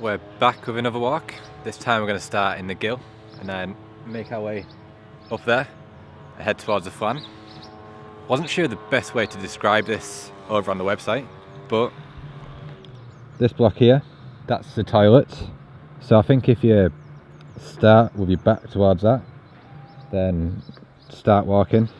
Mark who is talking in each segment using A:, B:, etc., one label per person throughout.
A: We're back with another walk. This time we're going to start in the Gill and then make our way up there and head towards the Flan. Wasn't sure the best way to describe this over on the website, but this block here, that's the toilets. So I think if you start with your back towards that, then start walking,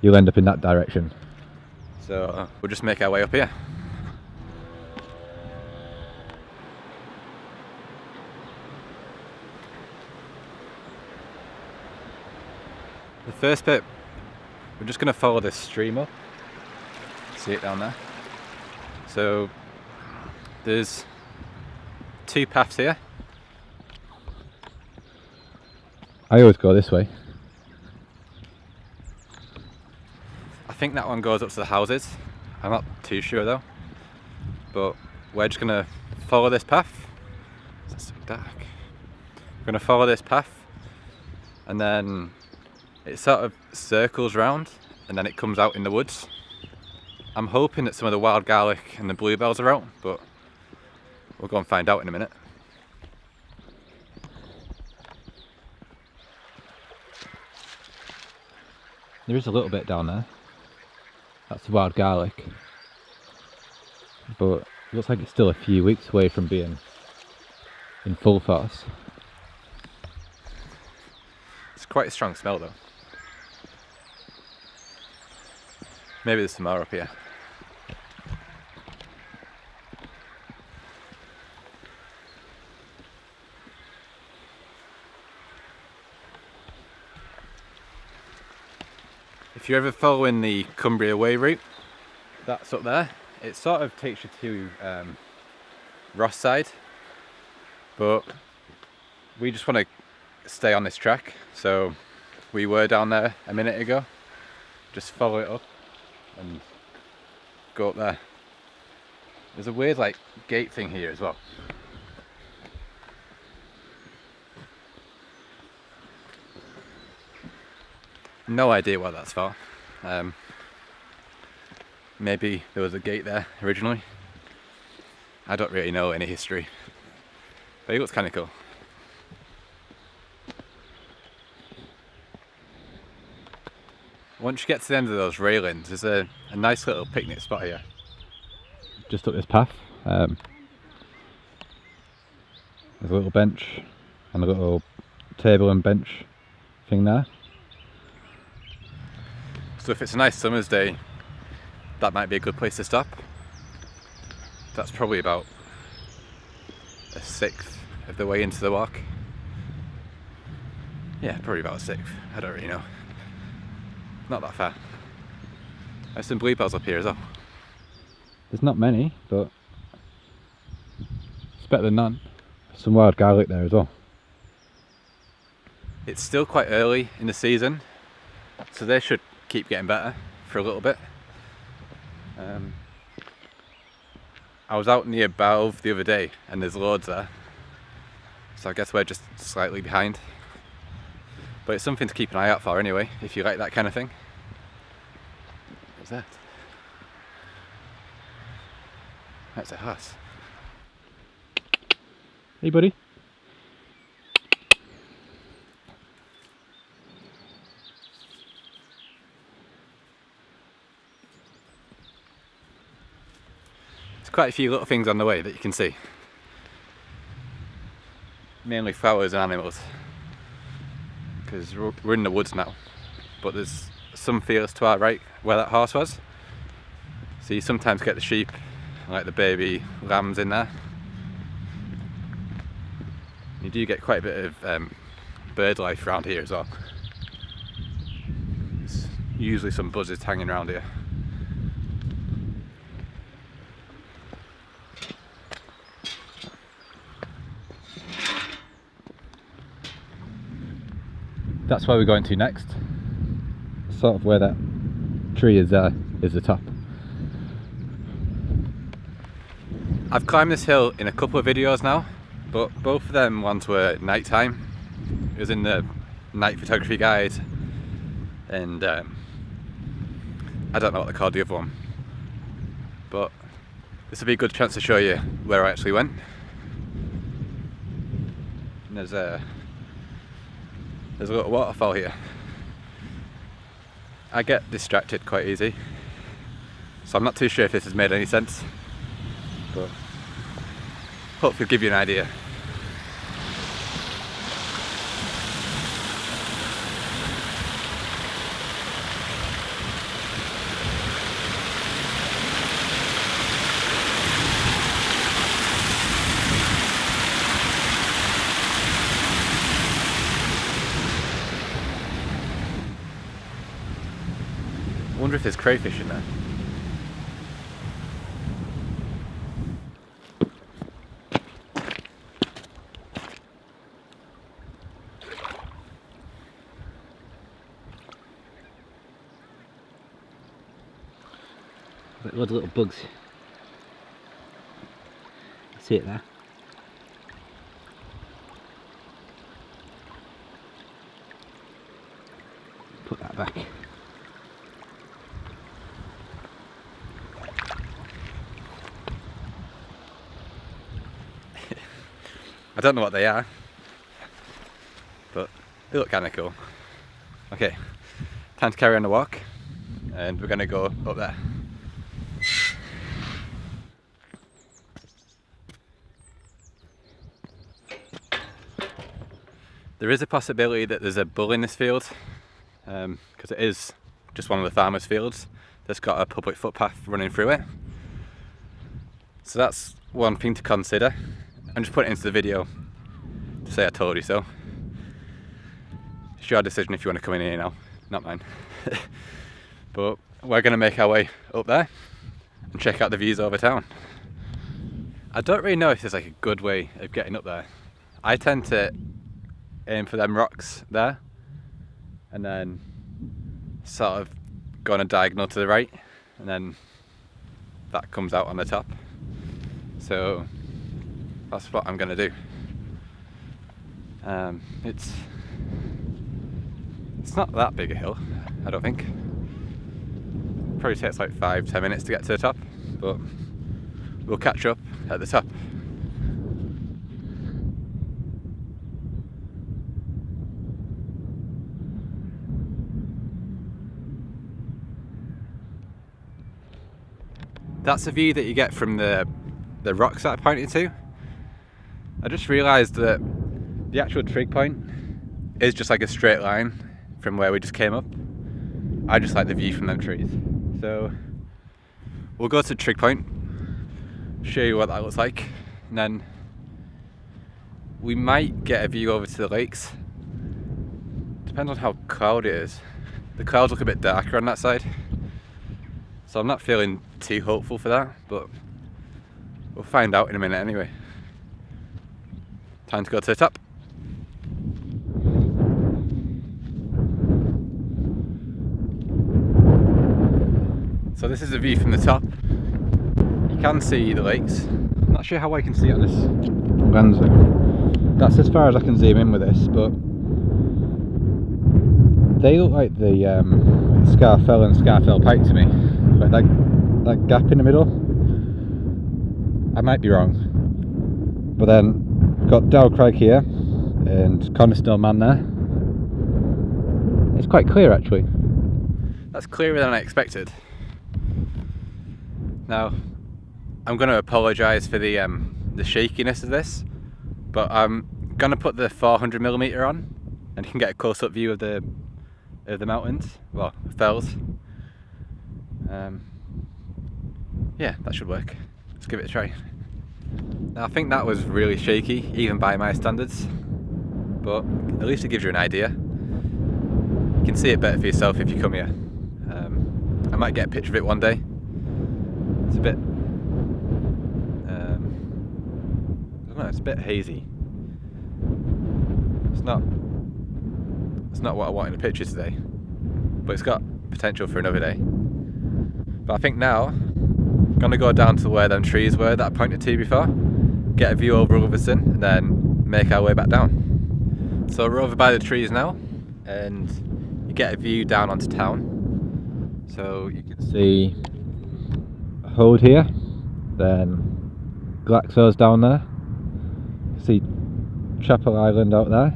A: you'll end up in that direction. So we'll just make our way up here. The first bit, we're just going to follow this stream up. See it down there? So there's two paths here. I always go this way. I think that one goes up to the houses. I'm not too sure though. But we're just going to follow this path. It's so dark. We're going to follow this path and then it sort of circles round and then it comes out in the woods. I'm hoping that some of the wild garlic and the bluebells are out, but we'll go and find out in a minute. There is a little bit down there. That's the wild garlic. But it looks like it's still a few weeks away from being in full force. It's quite a strong smell though. Maybe there's some more up here. If you're ever following the Cumbria Way route, that's up there. It sort of takes you to Ross side, but we just want to stay on this track. So we were down there a minute ago. Just follow it up and go up there. There's a weird like gate thing here as well. No idea what that's for. Maybe there was a gate there originally. I don't really know any history, but it looks kind of cool. Once you get to the end of those railings, there's a nice little picnic spot here. Just up this path. There's a little bench and a little table and bench thing there. So if it's a nice summer's day, that might be a good place to stop. That's probably about a sixth of the way into the walk. Yeah, probably about a sixth. I don't really know. Not that far. There's some bluebells up here as well. There's not many, but it's better than none. Some wild garlic there as well. It's still quite early in the season, so they should keep getting better for a little bit. I was out near Balve the other day and there's loads there, so I guess we're just slightly behind. But it's something to keep an eye out for anyway, if you like that kind of thing. What's that? That's a horse. Hey buddy. There's quite a few little things on the way that you can see. Mainly flowers and animals. Because we're in the woods now, but there's some fields to our right where that horse was. So you sometimes get the sheep, like the baby lambs in there. You do get quite a bit of bird life around here as well. There's usually some buzzards hanging around here. That's where we're going to next. Sort of where that tree is there is the top. I've climbed this hill in a couple of videos now, but both of them ones were night time. It was in the night photography guide, and I don't know what they called the other one, but this will be a good chance to show you where I actually went. and there's a little waterfall here. I get distracted quite easy, so I'm not too sure if this has made any sense, but hopefully give you an idea. I wonder if there's crayfish in there.
B: Loads of little bugs. See it there? Put that back.
A: I don't know what they are, but they look kind of cool. Okay, time to carry on the walk, and we're going to go up there. There is a possibility that there's a bull in this field, because it is just one of the farmers' fields that's got a public footpath running through it. So that's one thing to consider. I'm just putting it into the video to say I told you so. It's your decision if you want to come in here now, not mine. But we're going to make our way up there and check out the views over town. I don't really know if there's like a good way of getting up there. I tend to aim for them rocks there and then sort of go on a diagonal to the right, and then that comes out on the top. So that's what I'm going to do. It's not that big a hill, I don't think. Probably takes like 5-10 minutes to get to the top, but we'll catch up at the top. That's the view that you get from the rocks that I pointed to. I just realised that the actual trig point is just like a straight line from where we just came up. I just like the view from them trees. So we'll go to trig point, show you what that looks like, and then we might get a view over to the lakes. Depends on how cloudy it is. The clouds look a bit darker on that side, so I'm not feeling too hopeful for that, but we'll find out in a minute anyway. Time to go to the top. So this is a view from the top. You can see the lakes. I'm not sure how I can see it on this lens though. That's as far as I can zoom in with this, but they look like the Scafell and Scafell Pike to me. Like that gap in the middle. I might be wrong, but then we've got Dow Crag here and Cornerstone Man there. It's quite clear actually. That's clearer than I expected. Now, I'm going to apologise for the shakiness of this, but I'm going to put the 400mm on, and you can get a close-up view of the mountains, well, fells. Yeah, that should work. Let's give it a try. Now, I think that was really shaky, even by my standards, but at least it gives you an idea. You can see it better for yourself if you come here. I might get a picture of it one day. It's a bit, I don't know, it's a bit hazy. It's not what I want in a picture today, but it's got potential for another day. But I think now I'm gonna go down to where them trees were that I pointed to before, get a view over Ulverston, and then make our way back down. So we're over by the trees now, and you get a view down onto town. So you can see Hold here, then Glaxo's down there. See Chapel Island out there.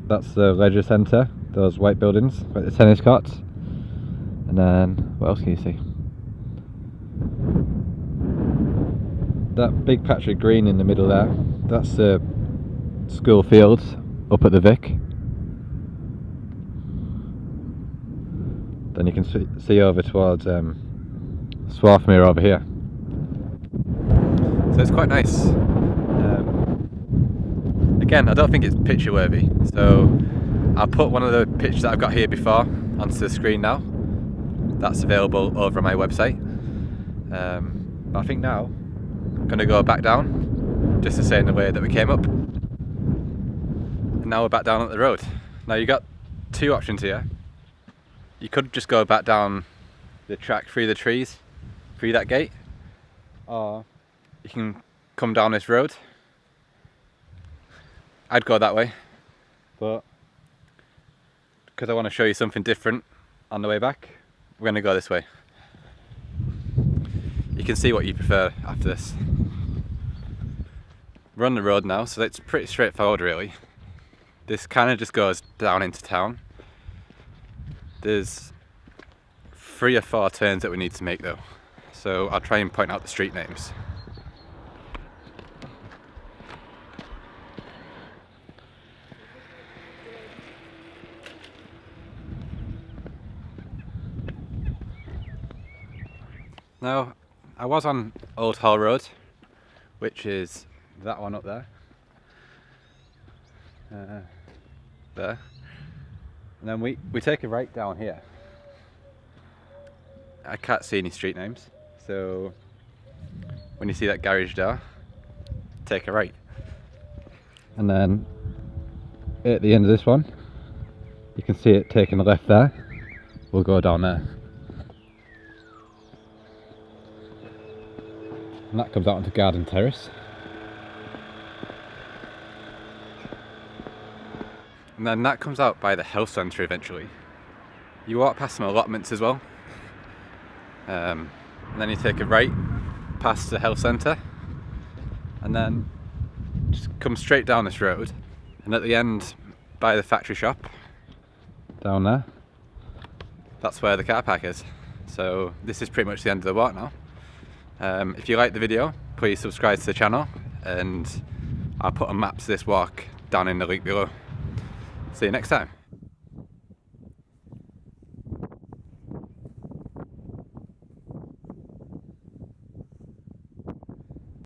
A: That's the leisure centre, those white buildings, like the tennis courts. And then, what else can you see? That big patch of green in the middle there, that's the school fields up at the Vic. Then you can see over towards Swarthmere over here. So it's quite nice. Again, I don't think it's picture worthy, so I'll put one of the pictures that I've got here before onto the screen now. That's available over on my website. But I think now I'm going to go back down, just the same way that we came up. And now we're back down at the road. Now you got two options here. You could just go back down the track through the trees, through that gate, or you can come down this road. I'd go that way, but because I want to show you something different on the way back, we're going to go this way. You can see what you prefer after this. We're on the road now, so it's pretty straightforward really. This kind of just goes down into town. There's 3 or 4 turns that we need to make though, so I'll try and point out the street names. Now, I was on Old Hall Road, which is that one up there. There. And then we take a right down here. I can't see any street names, so when you see that garage door, take a right. And then at the end of this one, you can see it taking a left there. We'll go down there. And that comes out onto Garden Terrace. And then that comes out by the health centre eventually. You walk past some allotments as well. And then you take a right past the health centre. And then just come straight down this road. And at the end, by the factory shop, down there, that's where the car park is. So this is pretty much the end of the walk now. If you like the video, please subscribe to the channel, and I'll put a map to this walk down in the link below. See you next time.